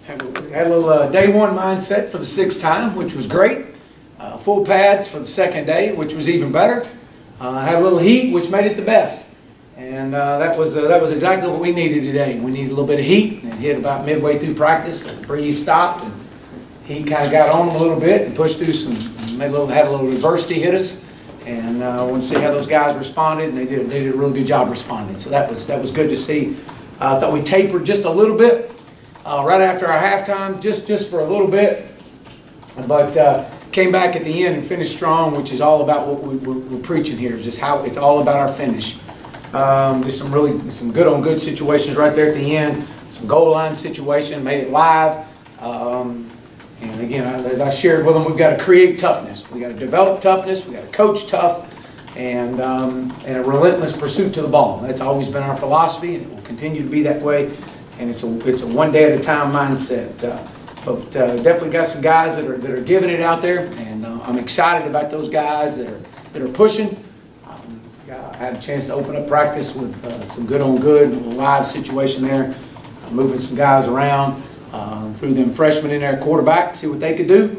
Had a little day one mindset for the 6th time, which was great. Full pads for the 2nd day, which was even better. Had a little heat, which made it the best. And that was exactly what we needed today. We needed a little bit of heat, and it hit about midway through practice. The breeze stopped, and heat kind of got on them a little bit and pushed through some. Had a little adversity hit us, and I wanted to see how those guys responded, and they did a really good job responding. So that was good to see. I thought we tapered just a little bit right after our halftime, just for a little bit, but came back at the end and finished strong, which is all about what we're preaching here. Just how it's all about our finish. Just some good on good situations right there at the end. Some goal line situation, made it live. And again, as I shared with them, we've got to create toughness. We got to develop toughness. We got to coach tough, and a relentless pursuit to the ball. That's always been our philosophy, and it will continue to be that way. And it's a one day at a time mindset. But definitely got some guys that are giving it out there, and I'm excited about those guys that are pushing. I had a chance to open up practice with some good on good, live situation there, moving some guys around. Threw them freshmen in there, quarterback, see what they could do.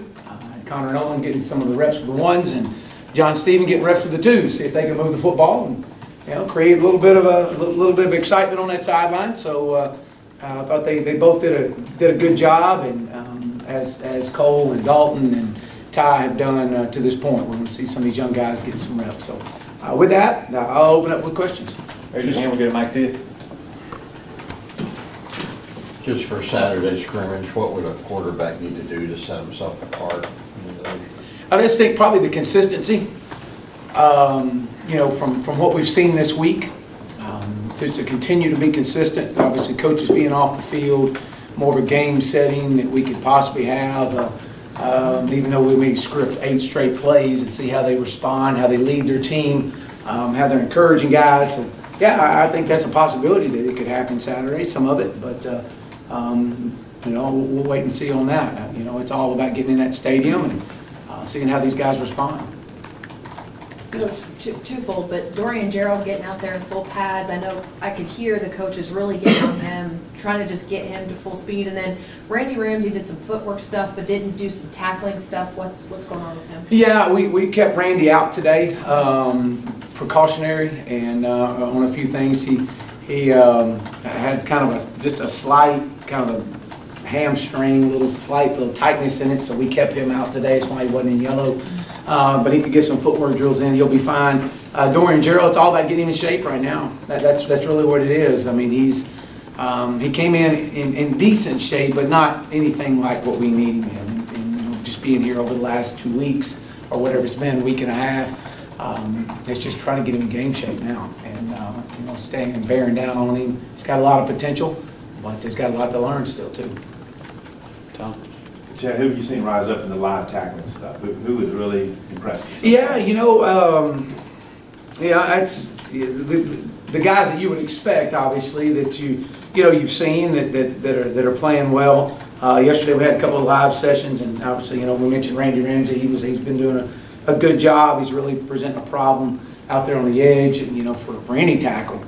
Connor Nolan getting some of the reps with the ones, and John Stephen getting reps with the twos, see if they can move the football and create a little bit of excitement on that sideline. So I thought they both did a good job, and as Cole and Dalton and Ty have done to this point. We're going to see some of these young guys getting some reps. So with that, I'll open up with questions. Raise your hand, we'll get a mic to you. Just for Saturday scrimmage, what would a quarterback need to do to set himself apart? I just think probably the consistency, from what we've seen this week, to continue to be consistent. Obviously, coaches being off the field, more of a game setting that we could possibly have. Even though we may script 8 straight plays and see how they respond, how they lead their team, how they're encouraging guys. So, yeah, I think that's a possibility that it could happen Saturday, some of it, but we'll wait and see on that. It's all about getting in that stadium and seeing how these guys respond. Coach, twofold, but Dorian Gerald getting out there in full pads. I know I could hear the coaches really getting on him, trying to just get him to full speed. And then Randy Ramsey did some footwork stuff, but didn't do some tackling stuff. What's going on with him? Yeah, we kept Randy out today, precautionary, and on a few things. He had kind of just a slight kind of hamstring, slight little tightness in it, so we kept him out today. That's why he wasn't in yellow. But he could get some footwork drills in. He'll be fine. Dorian Gerald, it's all about getting him in shape right now. That's really what it is. I mean, he came in decent shape, but not anything like what we need him in. And just being here over the last 2 weeks or whatever it's been, week and a half, it's just trying to get him in game shape now, and staying and bearing down on him. He's got a lot of potential, but he's got a lot to learn still too. Tom. Chad, who have you seen rise up in the live tackling stuff? Who was really impressed? Yeah, it's the guys that you would expect, obviously, that you've seen that are playing well. Yesterday we had a couple of live sessions, and obviously, we mentioned Randy Ramsey. He's been doing a good job. He's really presenting a problem out there on the edge, and for any tackle.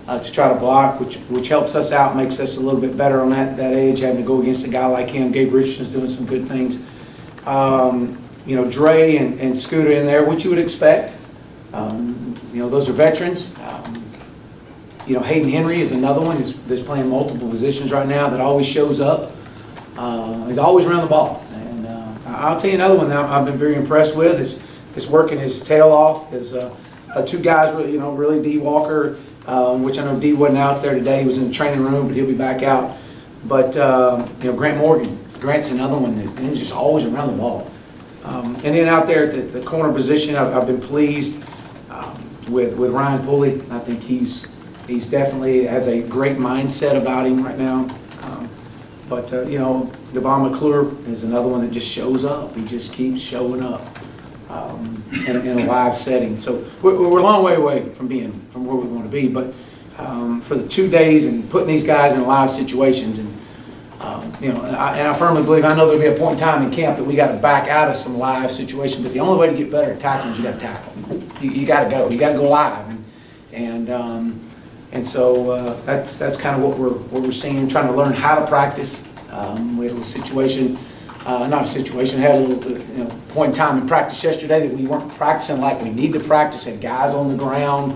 To try to block, which helps us out, makes us a little bit better on that edge, having to go against a guy like him. Gabe Richardson's doing some good things. Dre and Scooter in there, which you would expect. Those are veterans. Hayden Henry is another one that's playing multiple positions right now that always shows up. He's always around the ball. And I'll tell you another one that I've been very impressed with is working his tail off. Is 2 guys, really D. Walker, which I know D wasn't out there today. He was in the training room, but he'll be back out. But Grant Morgan, Grant's another one that's just always around the ball. And then out there at the corner position, I've been pleased with Ryan Pulley. I think he's definitely has a great mindset about him right now. Devon McClure is another one that just shows up. He just keeps showing up. In a live setting. So we're a long way away from where we want to be, but for the 2 days and putting these guys in live situations, and I firmly believe, I know there'll be a point in time in camp that we got to back out of some live situations, but the only way to get better at tackling is you got to tackle. You got to go live, and so that's kind of what we're seeing, trying to learn how to practice We had a little situation, not a situation, had a little point in time in practice yesterday that we weren't practicing like we need to practice, had guys on the ground.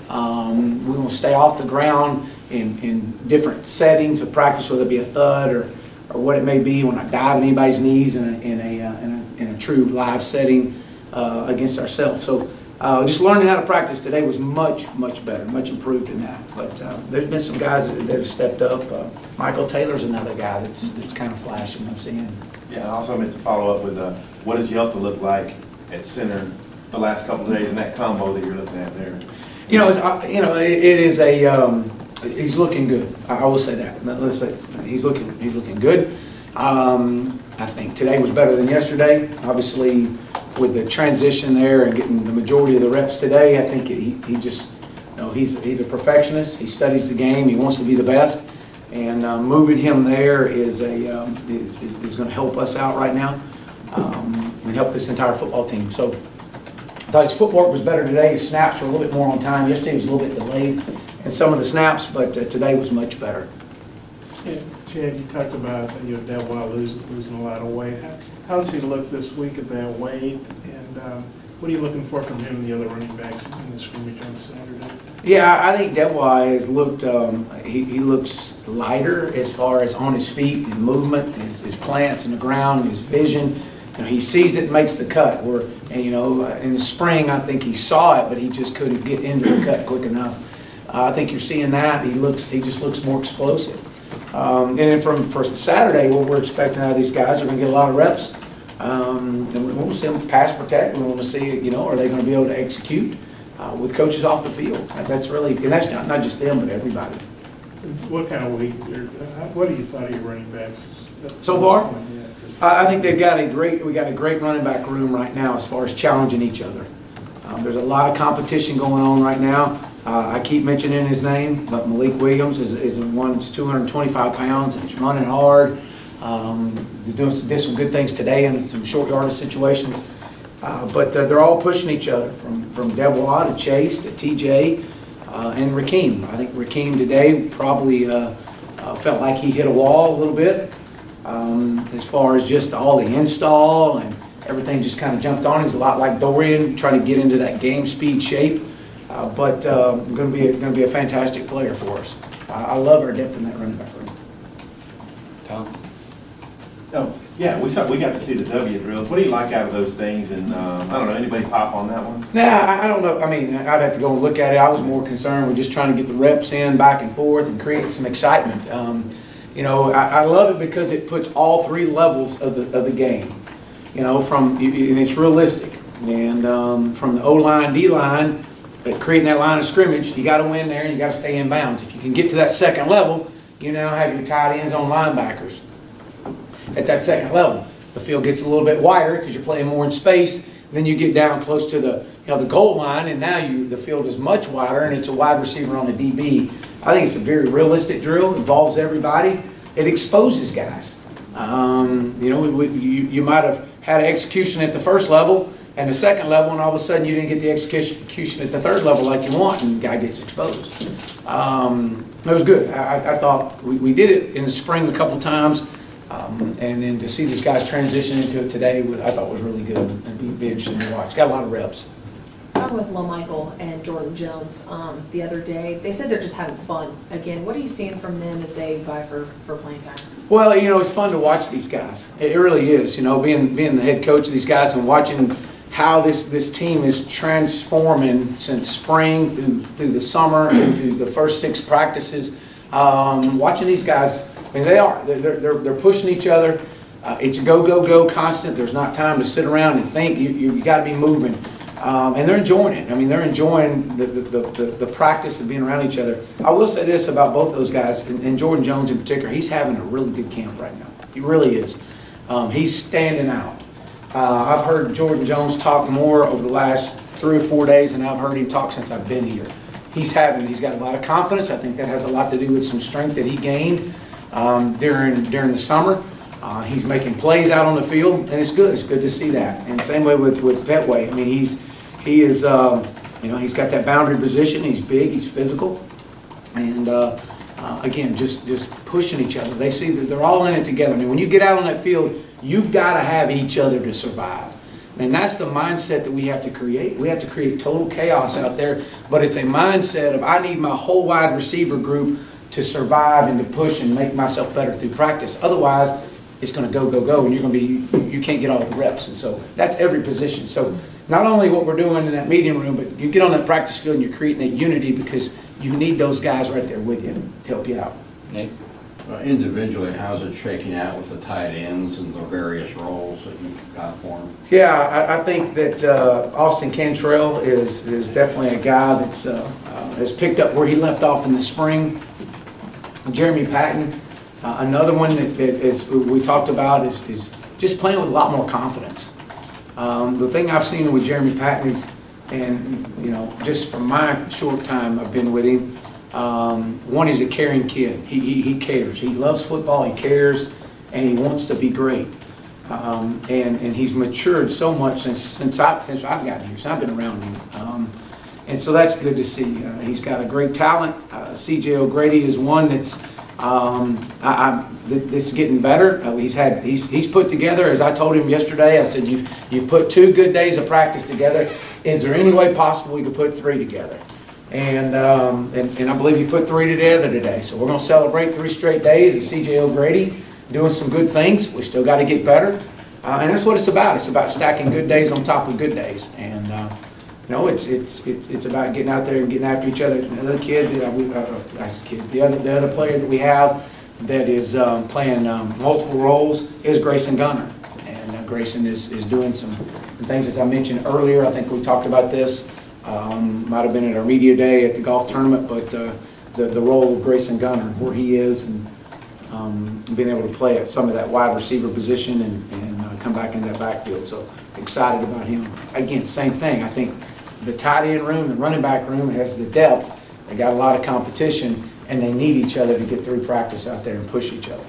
We want to stay off the ground in different settings of practice, whether it be a thud or what it may be. We're not diving anybody's knees in a true live setting against ourselves. So just learning how to practice today was much better, much improved in that. But there's been some guys that have stepped up. Michael Taylor's another guy that's kind of flashing, I'm seeing. Yeah, I also meant to follow up with what does Yelta look like at center the last couple of days in that combo that you're looking at there? It is a. He's looking good. I will say that. Let's say he's looking good. I think today was better than yesterday. Obviously, with the transition there and getting the majority of the reps today, I think he just, he's a perfectionist. He studies the game. He wants to be the best, and moving him there is going to help us out right now and help this entire football team. So I thought his footwork was better today. His snaps were a little bit more on time. Yesterday was a little bit delayed in some of the snaps, but today was much better. Yeah, Chad, you talked about Delwell losing a lot of weight. How does he look this week at that weight? And what are you looking for from him and the other running backs in the scrimmage on Saturday? Yeah, I think Delwell has looked, he looks lighter as far as on his feet, his movement, his plants in the ground, his vision. He sees it and makes the cut. In the spring, I think he saw it, but he just couldn't get into the cut quick enough. I think you're seeing that. He just looks more explosive. And then for Saturday, what we're expecting out of these guys are going to get a lot of reps. And we want to see them pass protect. We want to see, are they going to be able to execute with coaches off the field? That's really, and that's not just them, but everybody. What kind of weight? What do you thought of your running backs so far? I think we got a great running back room right now as far as challenging each other. There's a lot of competition going on right now. I keep mentioning his name, but Malik Williams is one that's 225 pounds and he's running hard. Did some good things today in some short yardage situations. But they're all pushing each other from Devois to Chase to TJ and Rakeem. I think Rakeem today probably felt like he hit a wall a little bit. As far as just all the install and everything just kind of jumped on him. He's a lot like Dorian, trying to get into that game speed shape. But going to be a fantastic player for us. I love our depth in that running back room. Tom? Oh, yeah, we got to see the W drills. What do you like out of those things? And I don't know, anybody pop on that one? Nah, I don't know. I mean, I'd have to go and look at it. I was more concerned with just trying to get the reps in back and forth and create some excitement. I love it because it puts all three levels of the game. And it's realistic. And from the O-line, D-line, but creating that line of scrimmage, you got to win there and you got to stay in bounds. If you can get to that second level, you now have your tight ends on linebackers. At that second level, the field gets a little bit wider because you're playing more in space. Then you get down close to the goal line, and now the field is much wider, and it's a wide receiver on the DB. I think it's a very realistic drill. Involves everybody. It exposes guys. You might have had an execution at the first level and the second level, and all of a sudden you didn't get the execution at the third level like you want, and the guy gets exposed. It was good. I thought we did it in the spring a couple times, and then to see these guys transition into it today, I thought was really good and be interesting to watch. Got a lot of reps. I'm with Michael and Jordan Jones the other day. They said they're just having fun. Again, what are you seeing from them as they vie for playing time? Well, it's fun to watch these guys. It really is. Being the head coach of these guys and watching how this team is transforming since spring through the summer and through the first 6 practices. Watching these guys, I mean, they're pushing each other. It's a go constant. There's not time to sit around and think. You got to be moving. And they're enjoying it. I mean, they're enjoying the practice of being around each other. I will say this about both those guys, and Jordan Jones in particular, he's having a really good camp right now. He really is. He's standing out. I've heard Jordan Jones talk more over the last 3 or 4 days than I've heard him talk since I've been here. He's got a lot of confidence. I think that has a lot to do with some strength that he gained during the summer. He's making plays out on the field, and it's good. It's good to see that. And same way with Petway. I mean, he's got that boundary position. He's big. He's physical, and again, just pushing each other. They see that they're all in it together. I mean, when you get out on that field, you've got to have each other to survive. And that's the mindset that we have to create. We have to create total chaos out there, but it's a mindset of I need my whole wide receiver group to survive and to push and make myself better through practice. Otherwise, it's going to go, and you're going to be, you can't get all the reps. And so that's every position. So not only what we're doing in that meeting room, but you get on that practice field and you're creating that unity because you need those guys right there with you to help you out. Nate? Individually, how's it shaking out with the tight ends and the various roles that you've got for them? Yeah, I think that Austin Cantrell is definitely a guy that's has picked up where he left off in the spring. Jeremy Patton, another one that is we talked about is just playing with a lot more confidence. The thing I've seen with Jeremy Patton is, and you know, just from my short time I've been with him, one, he's a caring kid. He cares. He loves football. He cares, and he wants to be great. And he's matured so much since I've gotten here. Since I've been around him, and so that's good to see. He's got a great talent. C.J. O'Grady is one that's that's getting better. He's put together, as I told him yesterday. I said, you've put 2 good days of practice together. Is there any way possible we could put 3 together? And I believe you put 3 together today. So we're going to celebrate 3 straight days of C.J. O'Grady doing some good things. We still got to get better. And that's what it's about. It's about stacking good days on top of good days. And, you know, it's about getting out there and getting after each other. The other kid, the other player that we have that is playing multiple roles is Grayson Gunner. And Grayson is doing some things, as I mentioned earlier. I think we talked about this. Might have been at our media day at the golf tournament, but the role of Grayson Gunner, where he is, and being able to play at some of that wide receiver position and come back in that backfield. So excited about him. Again, same thing. I think the tight end room and running back room has the depth. They got a lot of competition, and they need each other to get through practice out there and push each other.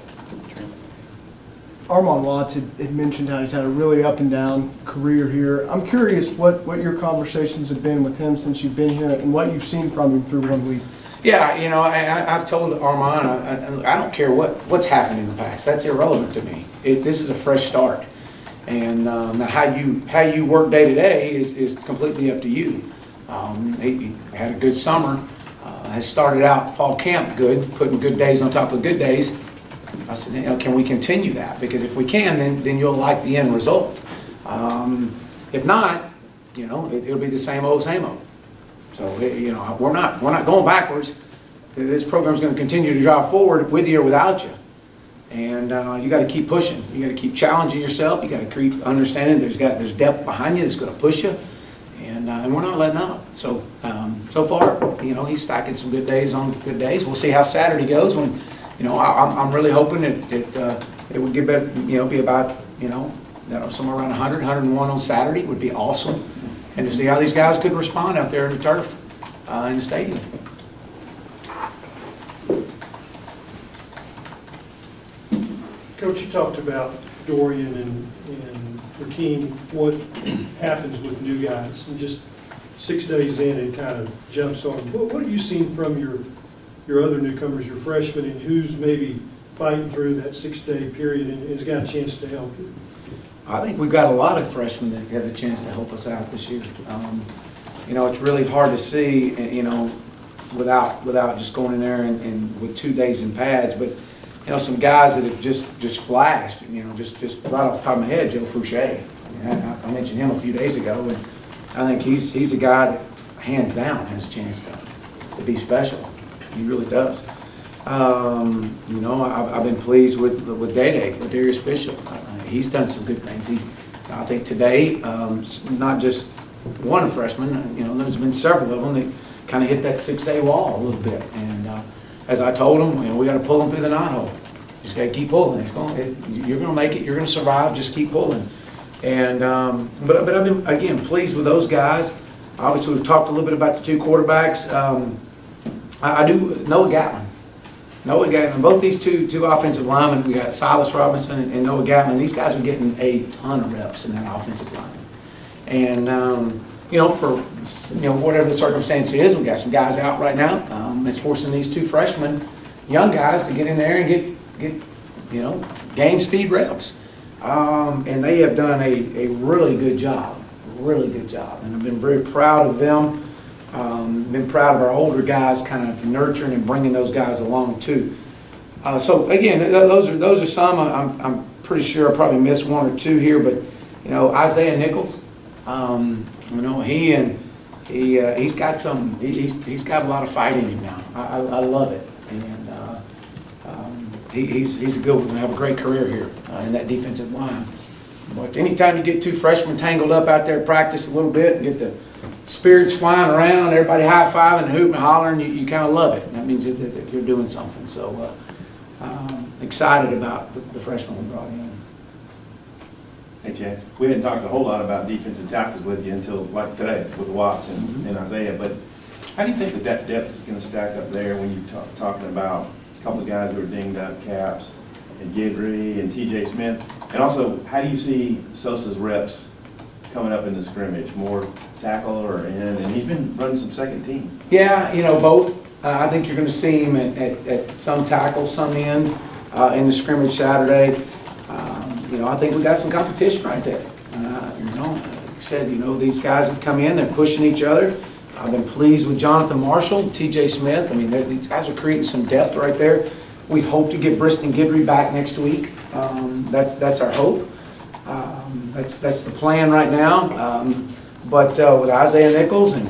Armon Watts had mentioned how he's had a really up and down career here. I'm curious what your conversations have been with him since you've been here and what you've seen from him through 1 week. Yeah, you know, I've told Armon, I don't care what's happened in the past. That's irrelevant to me. This is a fresh start. And how you work day to day is completely up to you. He had a good summer, has started out fall camp good, putting good days on top of good days. I said, you know, can we continue that? Because if we can, then you'll like the end result. If not, you know, it'll be the same old, same old. So, you know, we're not going backwards. This program's going to continue to drive forward with you or without you. And you got to keep pushing. You got to keep challenging yourself. You got to keep understanding there's depth behind you that's going to push you. And we're not letting up. So so far, you know, he's stacking some good days on good days. We'll see how Saturday goes. When, you know, I'm really hoping it would get better, you know, be about, you know, somewhere around 100, 101 on Saturday would be awesome. And to see how these guys could respond out there in the turf in the stadium. Coach, you talked about Dorian and Rakeem, what happens with new guys, and just 6 days in it kind of jumps on. What have you seen from your other newcomers, your freshmen, and who's maybe fighting through that 6-day period and has got a chance to help you? I think we've got a lot of freshmen that have a chance to help us out this year. You know, it's really hard to see, you know, without just going in there and with 2 days in pads, but you know, some guys that have just flashed, you know, just right off the top of my head, Joe Fouché. I mentioned him a few days ago, and I think he's a guy that, hands down, has a chance to be special. He really does. You know, I've been pleased with Day-Day, with Darius Bishop. He's done some good things. I think today, not just one freshman, you know, there's been several of them that kind of hit that 6-day wall a little bit. And as I told them, you know, we got to pull them through the 9-hole. Just got to keep pulling. You're going to make it. You're going to survive. Just keep pulling. And but I've been, again, pleased with those guys. Obviously, we've talked a little bit about the 2 quarterbacks. I do Noah Gatlin. Noah Gatlin. Both these two offensive linemen. We got Silas Robinson and Noah Gatlin. These guys are getting a ton of reps in that offensive line. And you know, for whatever the circumstance is, we got some guys out right now. It's forcing these 2 freshmen young guys to get in there and get you know, game speed reps. And they have done a really good job, and I've been very proud of them. Been proud of our older guys, kind of nurturing and bringing those guys along too. So again, those are some. I'm pretty sure I probably missed one or two here, but you know, Isaiah Nichols, you know, he's got a lot of fight in him now. I love it, and he's a good one. Have a great career here in that defensive line. But anytime you get two freshmen tangled up out there, practice a little bit, and get the spirits flying around, everybody high-fiving and hooting and hollering, you kind of love it. That means that you're doing something. So excited about the freshmen we brought in. Hey, Chad, we hadn't talked a whole lot about defensive tackles with you until like today with Watts and Isaiah, but how do you think that depth is going to stack up there when you're talking about a couple of guys who are dinged up, Caps, and Guidry and TJ Smith? And also, how do you see Sosa's reps coming up in the scrimmage? More tackle or end? And he's been running some second team. Yeah, you know, both. I think you're going to see him at some tackle, some end in the scrimmage Saturday. You know, I think we got some competition right there. You know, like I said, you know, these guys have come in, they're pushing each other. I've been pleased with Jonathan Marshall, TJ Smith. I mean, these guys are creating some depth right there. We hope to get Briston Guidry back next week. That's our hope. That's the plan right now. But with Isaiah Nichols and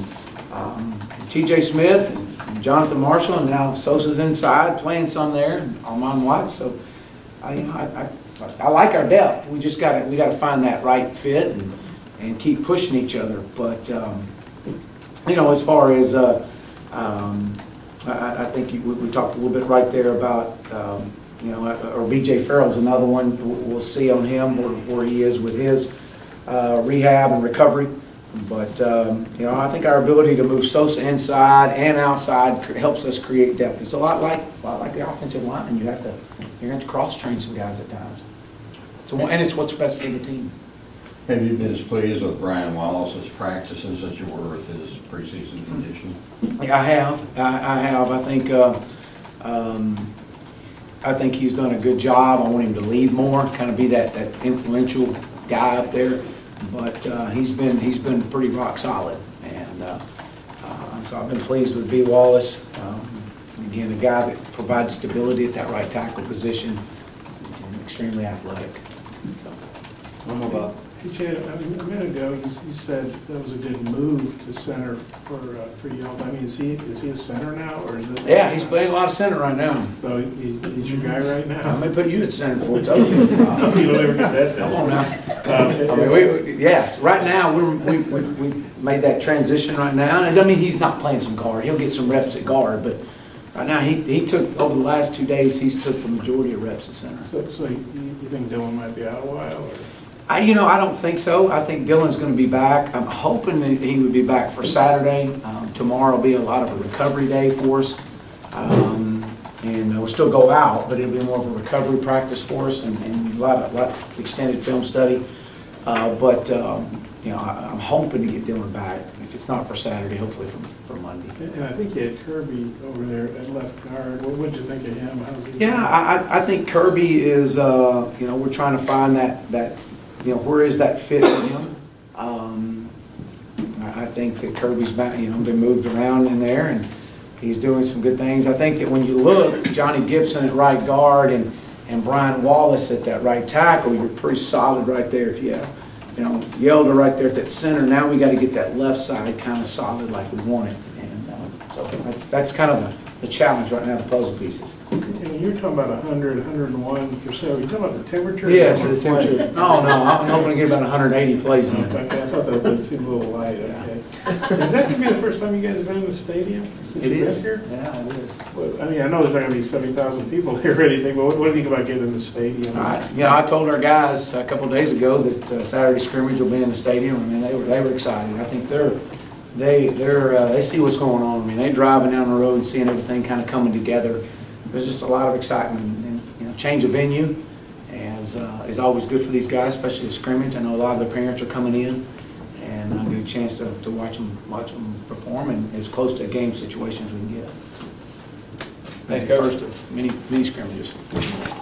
TJ Smith and Jonathan Marshall, and now Sosa's inside playing some there, and Armand Watts. So, you know, I like our depth. We just got to find that right fit and keep pushing each other. But you know, as far as I think we talked a little bit right there about you know, or BJ Farrell's another one. We'll see on him where he is with his rehab and recovery. But you know, I think our ability to move Sosa inside and outside helps us create depth. It's a lot like the offensive line, and you're going to have to cross train some guys at times. And it's what's best for the team. Have you been as pleased with Brian Wallace's practices as you were with his preseason conditioning? Yeah, I have. I have. I think he's done a good job. I want him to lead more, kind of be that influential guy up there. But he's been pretty rock solid, and so I've been pleased with B. Wallace. Again, a guy that provides stability at that right tackle position, and extremely athletic. So, One more, Bob. Hey, Chad, a minute ago, you said that was a good move to center for y'all. I mean, is he a center now, or is it? Yeah, he's playing a lot of center right now. So he's your guy right now? I may put you at center for it. You don't ever get that done. Come on now. I mean, yes, right now we've made that transition right now. And it doesn't mean he's not playing some guard. He'll get some reps at guard, but right now he took, over the last 2 days, he's took the majority of reps at center. So you think Dylan might be out a while, or? You know, I don't think so. I think Dylan's going to be back. I'm hoping that he would be back for Saturday. Tomorrow will be a lot of a recovery day for us. And we'll still go out, but it'll be more of a recovery practice for us and a lot of extended film study. But you know, I'm hoping to get Dylan back. If it's not for Saturday, hopefully for Monday. And I think you had Kirby over there at left guard. What did you think of him? How's he? Yeah, I think Kirby is, you know, we're trying to find that you know, where is that fit for him? I think that Kirby's back, you know, been moved around in there, and he's doing some good things. I think that when you look, Johnny Gibson at right guard and Brian Wallace at that right tackle, you're pretty solid right there. If you have, you know, Yelder right there at that center, now we got to get that left side kind of solid like we want it. And so that's kind of the challenge right now, the puzzle pieces. And you're talking about 100, 101 for sale. You're talking about the temperature? Yeah, so the temperature. No, I'm hoping to get about 180 plays in there. Okay, I thought that seemed a little light. Okay. Is that going to be the first time you guys have been in the stadium? It is. Here? Yeah, it is. Well, I mean, I know there's not going to be 70,000 people here or anything, but what do you think about getting in the stadium? You know, I told our guys a couple of days ago that Saturday scrimmage will be in the stadium. I mean, they were excited. I think they see what's going on. I mean, they're driving down the road and seeing everything kind of coming together. There's just a lot of excitement, and you know, change of venue is always good for these guys, especially the scrimmage. I know a lot of their parents are coming in, and I get a chance to watch them perform, and as close to a game situation as we can get. Thanks, the Coach. first of many scrimmages.